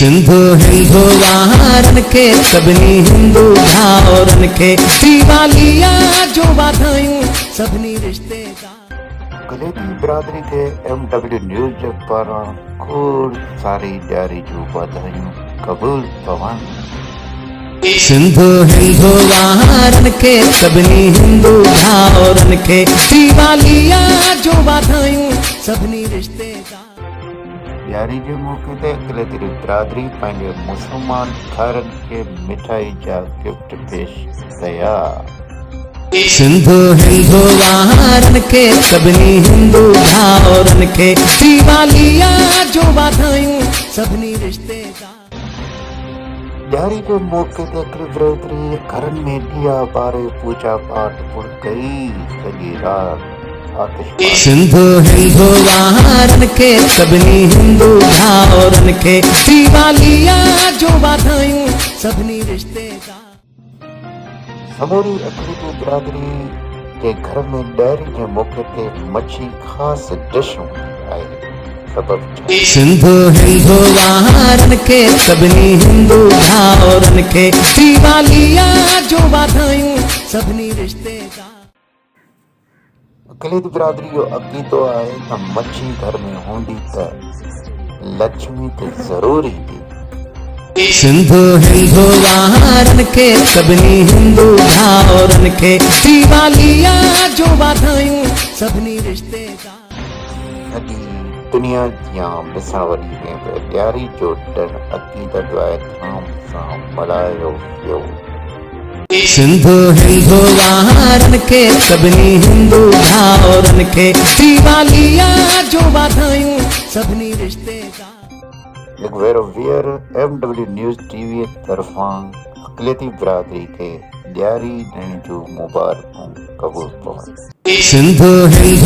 सिंधु हिंदू वारन के सभिनी हिंदू भाउरन के दीवालिया जो वाधायूं सभिनी रिश्तेदार। कलेजी बिरादरी के MW न्यूज़ पारां खोड़ सारी ॾियारी जूं वाधायूं क़बूल पवन। सिंधु हिंदू वारन के सभिनी हिंदू भाउरन के दीवालिया जो वाधायूं सभिनी रिश्तेदार। ॾियारी जे मौक़े ते कलेजी बिरादरी पंहिंजे मुस्लमान खारनि खे मिठाई जा गिफ्ट पेश कया। सिंधु हिंदू वारन के सभिनी हिंदू भाउरन के दीवालिया जो वाधायूं सभिनी रिश्तेदार। ॾियारी जे मौक़े ते बिरादरी घरनि में ॾिया ॿारे पूजा पाठ पुर कई सॼी राति आतिशबाज़ी। सिंधु हिंदू वारन के सभिनी हिंदू भाउरन के दीवालिया जो वाधायूं सभिनी रिश्तेदार। समूरी अक़लीती बिरादरी जे घर में ॾियारी जे मौक़े ते मच्छी ख़ासि डिश हूंदी आहे। सबब छा? सिंधु हिंदू वारन के सभिनी हिंदू भाउरन के दीवालिया जो वाधायूं सभिनी रिश्तेदार। अक़लीती बिरादरी जो अक़ीदो आहे त मच्छी घर में हूंदी त लक्ष्मी त ज़रूर ईंदी। सिंधु हिंदू वारन के सभिनी हिंदू भाउरन के दीवालिया जो वाधायूं सभिनी रिश्तेदार। सॼी दुनिया जियां ॾिसण वञी वेंदे ॾियारी जो ॾिणु अक़ीदत वारे धाम सां मल्हायो वियो। सिंधु हिंदू वारन के सभिनी हिंदू भाउरन के दीवालिया जो वाधायूं सभिनी रिश्तेदार। एक भेरो वीयर MW न्यूज़ TV तरफ़ां अक़लीती बिरादरी खे ॾियारी ॾिण जूं मुबारकूं क़बूल पवन। सिंधु हिंदू